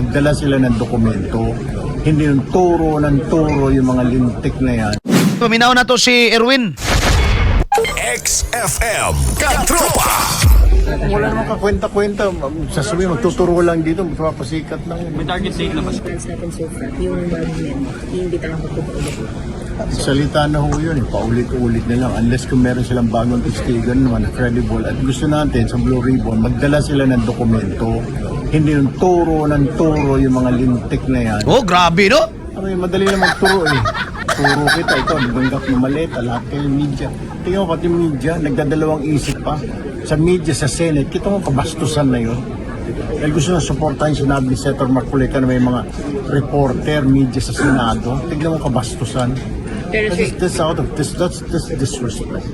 magdala sila ng dokumento. Hindi yung turo ng turo yung mga lintik na yan. Paminaw na to si Erwin. XFM Katropa. Wala naman kakwenta-kwenta. Sasabihin, magtuturo lang dito, magpapasikat lang. May target date na ba? Plans natin so far, yung government, iimbitahan ko po ulit. Salita na ho yun, paulit-ulit na lang. Unless kung meron silang bagong testigan naman, credible. At gusto natin sa Blue Ribbon, magdala sila ng dokumento. Hindi yung turo ng turo yung mga lintik na yan. Oh, grabe no? Ay, madali na magturo eh. Turo kita, ito, nabanggap ng maleta, lahat kayo media. Tingnan mo pati media, nagdadalawang isip pa. Sa media, sa Senate, kita mo kabastusan na yun. Dahil gusto na supportahin sinabi ni Senator Marcoleta na may mga reporter, media sa Senado. Tignan mo kabastusan. Pero sir, That's disrespect.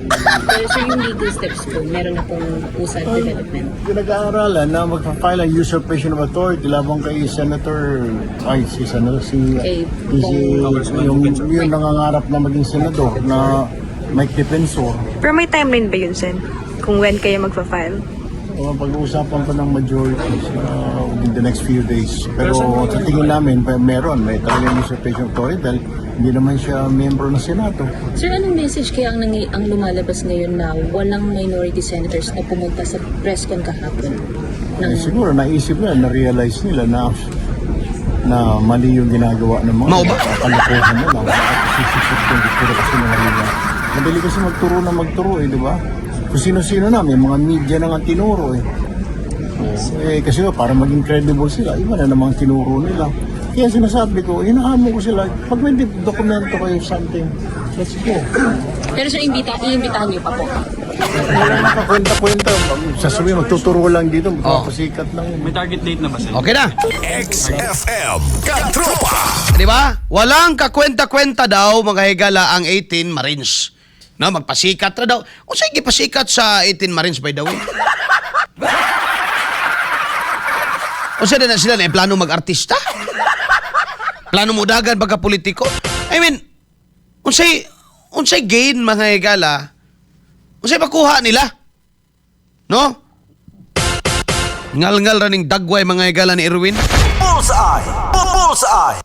pero sir, yung legal steps po, meron na pong usad development. Pinag-aaralan na magpa-file ang usurpation of authority labang kay Senator, yung nangangarap na maging senador na Mike Defensor. Pero may timeline ba yun, Sen? Kung when kayo magpa-file? Pag-uusapan pa ng majority in the next few days. Pero sa tingin namin, may talagang usurpation of authority dahil hindi naman siya membro ng Senado. Sir, anong message kaya ang lumalabas ngayon na walang minority senators na pumunta sa press con kahapon? Siguro naisip nila, na-realize nila na mali yung ginagawa ng mga kalokohan nila. Sisisip yung diktura kasi nila. Madali kasi magturo eh, di ba? Kung sino-sino na, may mga media na nga tinuro eh. Kasi para maging credible sila, iba na namang tinuro nila. Kaya sinasabi ko, hinahamon ko sila, pag may dokumento kayo something, let's go. Pero sir, iimbitahan niyo pa po. Wala na kakwenta-kwenta, sasabihin, magtuturo lang dito, magpapasikat lang. May target date na ba sir? Okay na. XFM Katropa. Di ba? Walang kakwenta-kwenta daw mga higala ang 18 Marines. No, magpasikat na daw. O sige, pasikat sa 18 Marines by the way. O sila na plano mag-artista? Plano mo dagan pagka-politiko? I mean, unsay gain mga higala? Unsay makuha nila? No? Ngal-ngal raning dagway mga higala ni Erwin? Bullseye. Bullseye.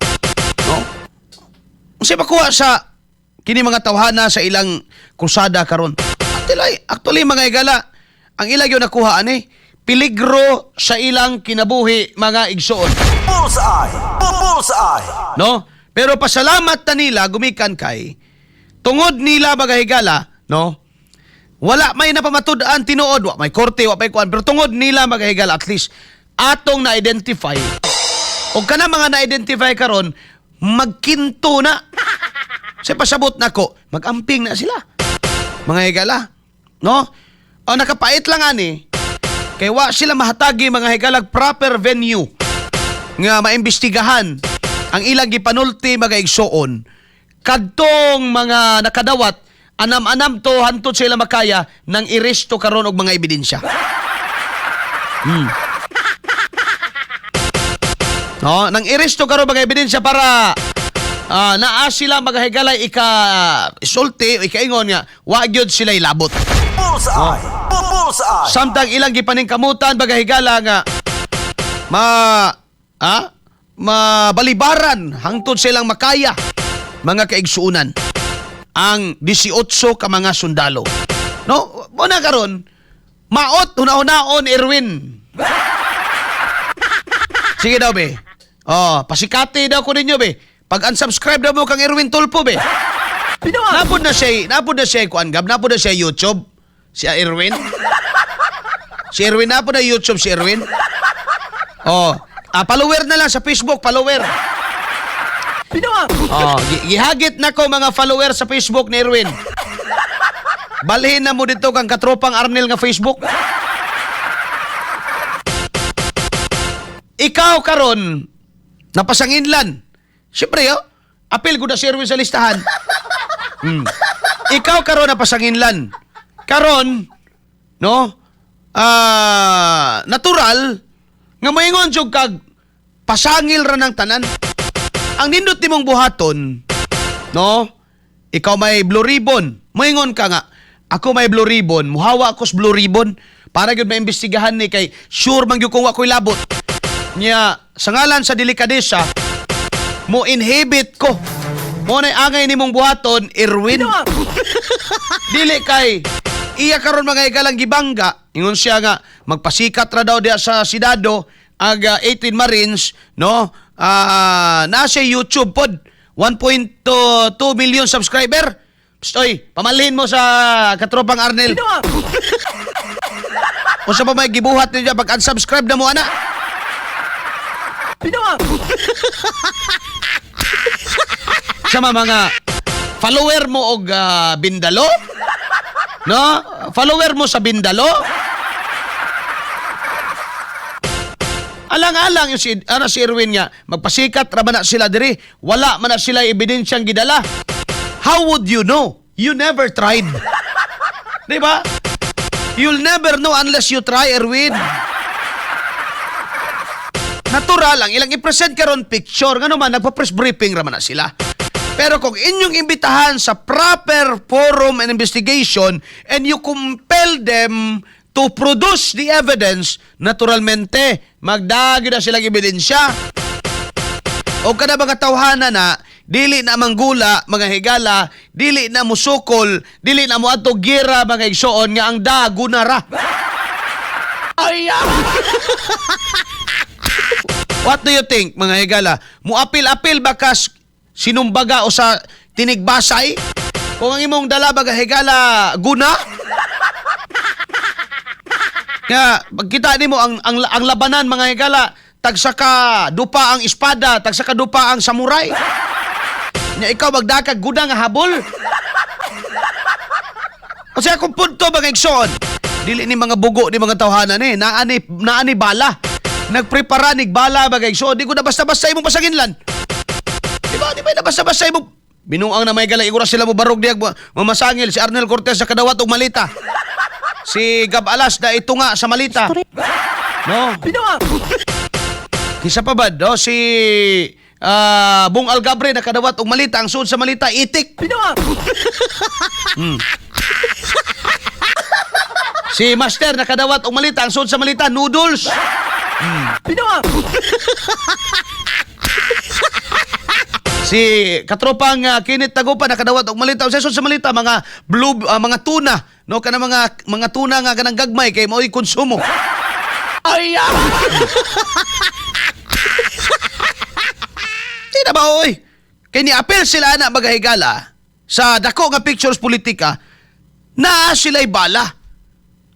No? Unsay makuha sa kini mga tawhana sa ilang krusada karon? Actually mga higala, ang ilang yun nakuha peligro sa ilang kinabuhi mga igsoon. Bullseye. Bullseye. No? Pero pasalamat na nila gumikan kay tungod nila mga higala, no? Wala may napamatud-an tinuod, wa may korte, wa may kuan, pero tungod nila mga higala at least atong na-identify. O kana mga na-identify karon magkinto na. Sa pasabot nako, mag-amping na sila. Mga higala, no? O nakapait lang ani. Kay wa sila mahatagi mga higalag proper venue nga maimbestigahan ang ilang gipanulti mga igsoon. Kadtong mga nakadawat anam-anam to hantud sila makaya nang iresto karon og mga ebidensya. No, nang iresto karon mga ebidensya para naa sila mga higalay ika-sulti o ikaingon nga wa gyud sila ilabot. Bullseye. Bullseye. Samtang ilang gipaningkamutan baga higala nga mabalibaran hangtod silang makaya mga kaigsuunan ang 18 ka mga sundalo. No, muna karon maot hunahon Erwin. Sige daw be. Pasikati daw ko ninyo be. Pag unsubscribe daw mo kang Erwin Tulpo be. Napod na siya kuan gab, napod na siya YouTube. Si Erwin. Si Erwin na po na YouTube si Erwin. Follower na lang sa Facebook, follower. Gihagit na ko mga follower sa Facebook ni Erwin. Balhin na mo dito kang katropang Arnel nga Facebook. Ikaw karon napasanginlan. Siyempre apil ko na si Erwin sa listahan. Ikaw karon napasanginlan. Karon, no? Natural nga moingon jud kag pasangil ra ng tanan. Ang nindot nimong buhaton, no? Ikaw may blue ribbon. Moingon ka nga, ako may blue ribbon, muhawa ako sa blue ribbon para gyud maimbestigahan ni kay sure man gyud kung wa ko'y labot. Nya, sa ngalan sa delikadesa, mo inhibit ko. Mo na angay ni mong buhaton, Irwin. Dili kay, iya karon mga higalang gibangga. Ingon siya nga, magpasikat ra daw diya sa Senado, aga 18 Marines, no? Nasa YouTube pod, 1.2 million subscriber. Stoy, pamalhin mo sa katropang Arnel. O sa pa may gibuhat niya pag unsubscribe na mo, ana. Sama mga follower mo og Bindalo? No? Follower mo sa Bindalo? Alang-alang yung si Irwin nga, magpasikat ra man na sila diri, wala man na sila ebidensyang gidala. How would you know? You never tried. Di ba? You'll never know unless you try, Irwin. Natural lang, ilang i-present karon picture, nga naman, nagpa-press briefing raman na sila. Pero kung inyong imbitahan sa proper forum and investigation and you compel them to produce the evidence, naturalmente, magdagi na silang ebidensya. O kada mga tawhana na, dili na manggula, mga higala, dili na musukol, dili na mo ato gira, mga igsoon, nga ang dago na ra. Ay, What do you think, mga higala? Muapil-apil ba kas sinumbaga o sa tinigbasay? Kung ang imong dala baga higala guna? Kaya pagkita nimo ang labanan, mga higala, tagsaka dupa ang espada, tagsaka dupa ang samurai. Nya ikaw magdakag guna nga habol. Kasi akong punto mga igsoon, dili ni mga bugo ni mga tawhanan naani bala. Nagprepara nig bala bagay. So di ko na basta-basta imong pasaginlan. Di ba na basta-basta imong binuang na may gala igura sila mo barog diag mamasangil si Arnel Cortez sa kadawat og malita. Si Gab Alas na itunga sa malita. No. Kisa pa ba do si Bong Algabre na kadawat og malita ang suod sa malita itik. Si Master na kadawat og malita ang suod sa malita noodles. Si katropang Kinit Tagupa nakadawat og malita sa malita mga blue mga tuna no kana mga tuna nga kanang gagmay kay mao'y konsumo. Ay! Di na ba oy? Kay ni-apel sila na magahigala sa dako nga pictures politika na sila'y bala.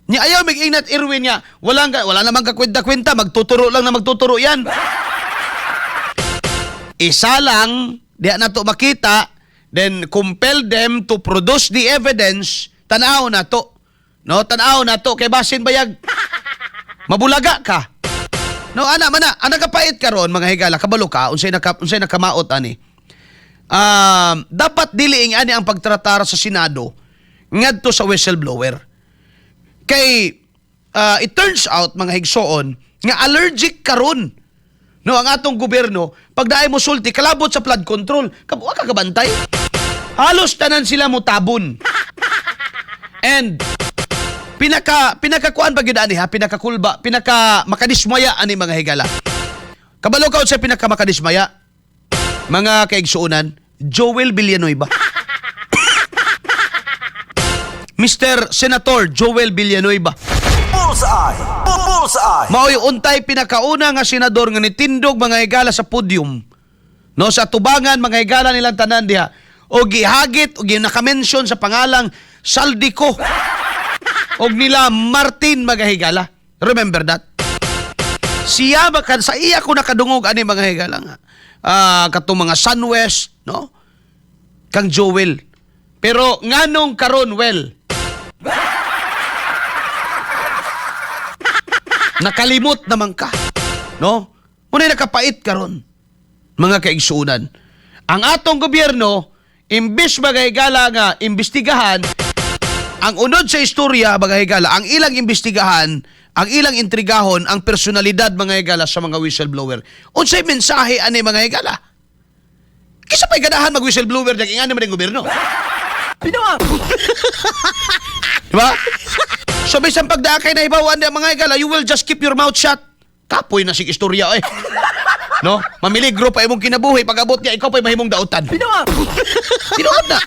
Nya ayaw mag-ingat Irwin niya. Wala namang kakwenta-kwenta. Magtuturo lang na magtuturo yan. Isa lang, diya na to makita, then compel them to produce the evidence, tanaw na to. No, tanaw na to. Kay basin bayag, mabulaga ka. No, ana kapait karon mga higala, kabalo ka, unsay nakamaot ani. Dapat diliing ani ang pagtratar sa Senado ngadto sa whistleblower. Kay it turns out mga higsoon nga allergic karon no ang atong gobyerno pag daay mo sulti kalabot sa flood control kabuwa ka kabantay halos tanan sila mo tabon and pinakakuan pag yun ani ha pinakakulba makadismaya ani mga higala kabalo ka sa makadismaya mga kaigsuunan Joel Villanueva. Mr. Senator Joel Villanueva. Bullseye! Bullseye! Mao'y untay pinakauna nga senador nga nitindog mga higala sa podium. No, sa tubangan mga higala nilang tanan diha. O gihagit, o ginaka-mention sa pangalang Saldico. O nila Martin mga higala. Remember that? Siya bakan sa iya ko nakadungog ani mga higala nga. Katong mga Sunwest, no? Kang Joel. Pero nganong karon well? Nakalimot naman ka. No? Muna'y nakapait karon mga kaigsuunan. Ang atong gobyerno, imbis magahigala nga imbestigahan, ang unod sa istorya magahigala, ang ilang imbestigahan, ang ilang intrigahon, ang personalidad mga higala sa mga whistleblower. Unsay mensahe ani mga higala? Kisa pa'y ganahan mag-whistleblower dyan, ingani man ang gobyerno. Diba? So, bisan pagdakay na ibawan ng mga higala, you will just keep your mouth shut. Kapoy na sig istorya eh. No? Mamiligro pa imong kinabuhi pag-abot niya ikaw pa'y mahimong dautan. Tinuod na.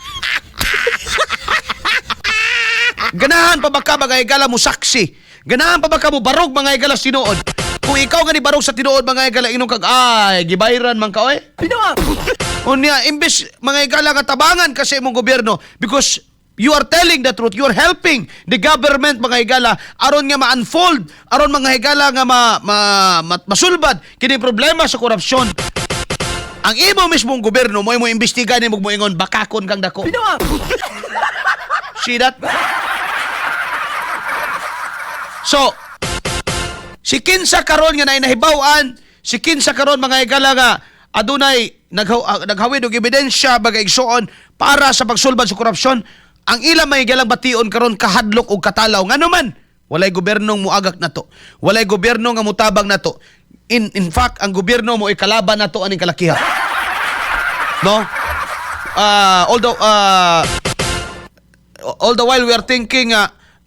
Ganahan pa ba ka mga higala mo saksi? Ganahan pa ba ka mo barog mga higala tinuod? Kung ikaw nga ni barog sa tinuod mga higala inong kag ay gibayran man ka oy. Unya imbes mga higala nga tabangan kasi imong gobyerno because you are telling the truth. You are helping the government mga higala aron nga ma-unfold, aron mga higala nga masulbad kini problema sa korupsyon. Ang imo mismong gobyerno mo imbestigahan mo ingon bakakon kang dako. See that? So, si kinsa karon nga nahibaw-an, si kinsa karon mga higala nga adunay naghawid og ebidensya bagay igsuon para sa pagsulbad sa korupsyon. Ang ilang may galang bation karon kahadlok og katalaw ngano man walay gobernong muagak nato, walay gobyerno nga mutabang nato. In fact ang gobyerno mo ikalaban nato aning kalakiha, no? All the while we are thinking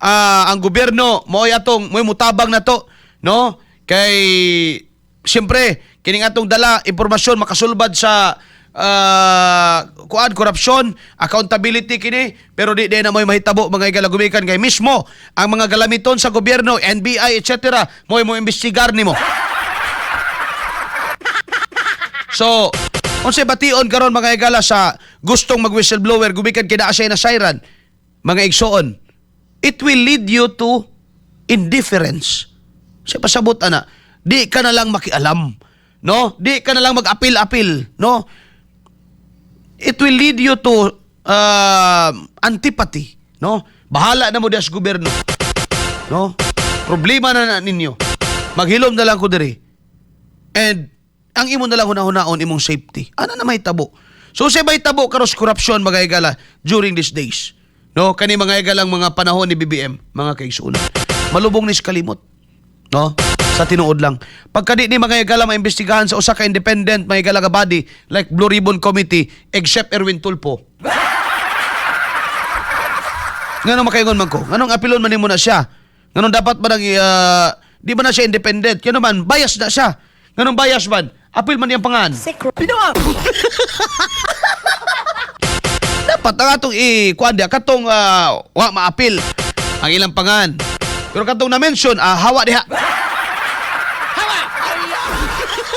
ang gobyerno mo atong mo mutabang nato, no? Kay siyempre kining atong dala impormasyon makasulbad sa korupsyon, accountability kini, pero di na mo'y mahitabo mga igalagumikan kay mismo ang mga galamiton sa gobyerno, NBI, etc. mo'y mo imbestigar nimo. So, unsay bation karon mga igala sa gustong mag-whistleblower gumikan kay naa siya na siren, mga igsoon, it will lead you to indifference. Sa pasabot ana, di ka na lang makialam, no? Di ka na lang mag-apil-apil, no? It will lead you to antipathy, no? Bahala na mo das gobyerno, no? Problema na ninyo. Maghilom na lang ko diri. And ang imo na lang hunahunaon imong safety. Ano na may tabo? So say may tabo karos corruption mga higala during these days. No, kani mga higalang mga panahon ni BBM, mga kaigsuon. Malubong ni kalimot, no? Sa tinuod lang. Pagka di ni mga higala maimbestigahan sa usa ka independent mga higala nga body like Blue Ribbon Committee except Erwin Tulfo. Nganong makaingon man ko? Nganong apilon man nimo na siya? Nganong dapat ba nang di ba na siya independent? Kano man bias na siya. Nganong bias man? Apil man niyang pangan. Dapat ang atong kuan dia katong wa maapil ang ilang pangan. Pero katong na-mention, hawa diha.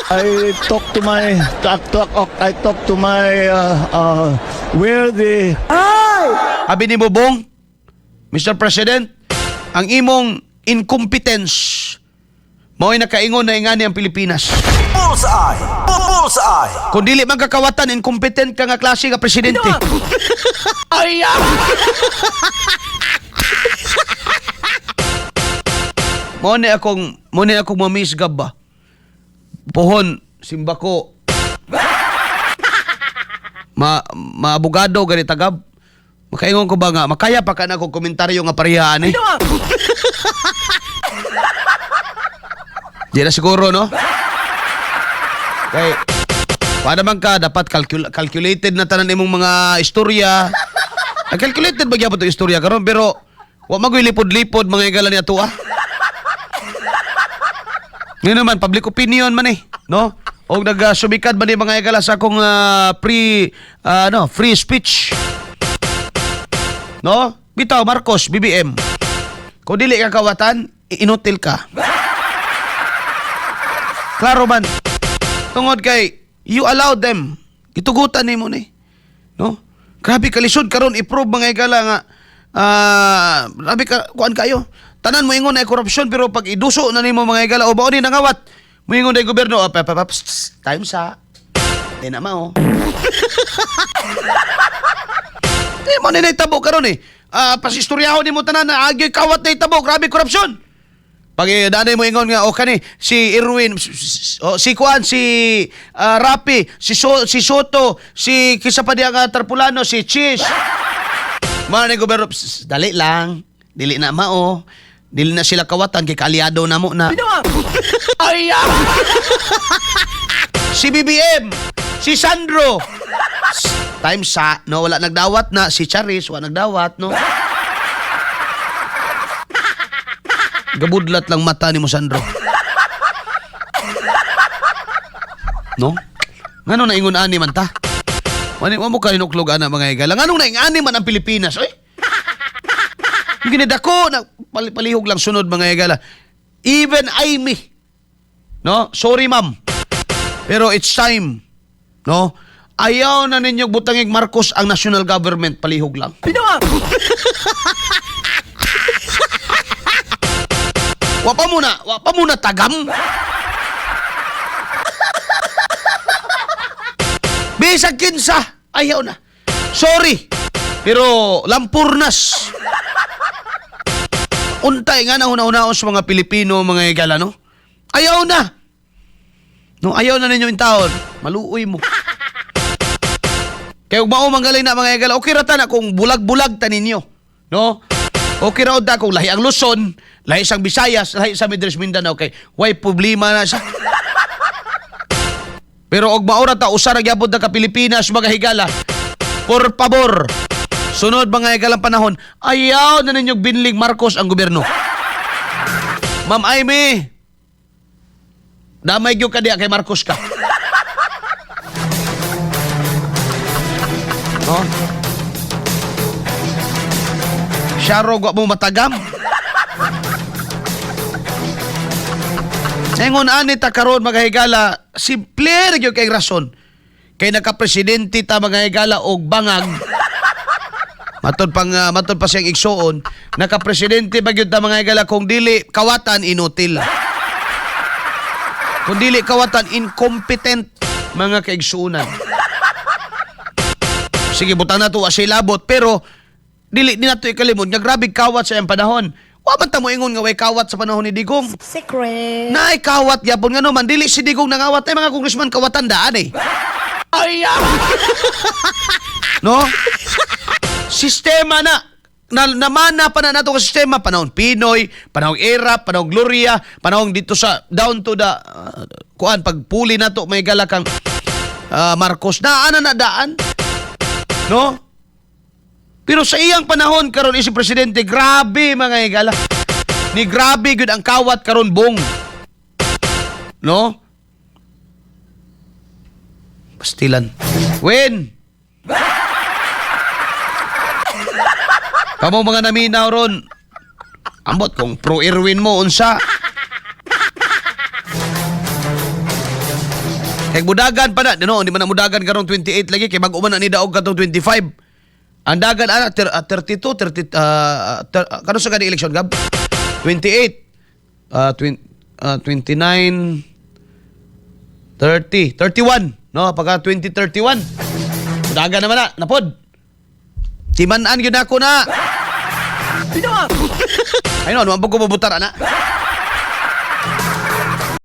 I talk to my where the Abi ni Bobong, Mr. President, ang imong incompetence mao'y nakaingon na ingani ang Pilipinas. Bullseye! Bullseye! Kung dili man kakawatan, incompetent ka nga klase nga presidente. Ay! Mo ni akong mamisgab ba? Pohon, simbako. Maabogado gani tagab. Makaingon ko ba nga, makaya pa ka na akong komentaryo nga parehaan eh. Di na siguro, no? Okay. Paano man ka, dapat calculated na tanan imong mga istorya. Calculated ba gyapon 'tong istorya karon pero wa magoy lipod-lipod mga igalan ni ato ah. Ngayon naman public opinion man eh, no? Og nagsumikad man ni mga igala sa akong free speech. No? Bitaw Marcos, BBM. Kung dili ka kawatan, inutil ka. Klaro man. Tungod kay you allow them. Itugutan nimo ni. No? Grabe kalisod karon i-prove mga igala nga grabe ka kuan kayo. Tanan mo ingon na korupsyon pero pag iduso na nimo mga igala o mao ni nangawat. Mo ingon na gobyerno time sa. Di na mao. Di mo na itabo karon eh. Pasistoryahon nimo tanan na agyoy kawat na itabo. Grabe korupsyon. Pag danay mo ingon nga o kani si Erwin si Kuan si Rapi si Soto si kisa pa diya nga Tarpulano si Cheese. Mana ni gobyerno dali lang. Dili na mao. Dili na sila kawatan kay kaalyado na mo na. Ay! Si BBM, si Sandro. Time sa, no, wala nagdawat na. Si Charis, wala nagdawat, no. Gabudlat lang mata ni mo, Sandro. No? Ngano na ingon ani man ta? Wani mo ka hinuklog ana mga higala. Nganong naingani man ang Pilipinas, oy? Ginidako na palihog lang sunod mga higala. Even Amy. No? Sorry ma'am. Pero it's time. No? Ayaw na ninyong butangig Marcos ang national government, palihog lang. Wa pa muna tagam. Bisag kinsa, ayaw na. Sorry, pero lampurnas. Untay nga na una-unaon sa mga Pilipino, mga higala, no? Ayaw na. No, ayaw na ninyo yung taon. Maluoy mo. Kaya ug mao manggalay na mga higala, okay ra ta na kung bulag-bulag ta ninyo, no? Okay ra ta kung lahi ang Luzon, lahi sang Visayas, lahi sa Midres Mindanao, okay. Way problema na sa. Pero og maura ta usa ra gyapon ta ka Pilipinas mga higala. Por favor, sunod mga higala panahon, ayaw na ninyong binling Marcos ang gobyerno. Ma'am Amy, damay gyud ka diya kay Marcos ka. No? Syaro wa mo matagam. Nengon ani ta karon mga higala, simple ra gyud kay rason. Kay naka-presidente ta mga higala og bangag. Matod pa siyang igsuon, naka-presidente ba gyud ta mga higala kung dili kawatan inutil. Kung dili kawatan incompetent mga kaigsuunan. Sige butang na to asilabot pero dili ni nato ikalimod nga grabe kawat sa iyang panahon. Wa man ta mo ingon nga way kawat sa panahon ni Digong. Secret. Naay kawat gyapon nga no man dili si Digong nangawat ay mga congressman kawatan daan eh. Ay. No? Sistema na namana pa na nato ka sistema panahon Pinoy, panahon Era, panahon Gloria, panahon dito sa down to the kuan pagpuli nato may galakang Marcos na ana na daan. No? Pero sa iyang panahon karon si presidente, grabe mga higala. Ni grabe gud ang kawat karon bong. No? Pastilan. Wen. Kamo mga naminaw ron. Ambot kung pro Erwin mo unsa. Kay budagan pa na, no, di man na mudagan karon 28 lagi kay bag-o man ni daog katong 25. Ang dagan ana 32, 30 kano sa kani election gab? 28 29 30 31 no pagka 2031 mudagan naman na napod. Timan-an gyud ako na. Ayun, ano, ko mabutar ana.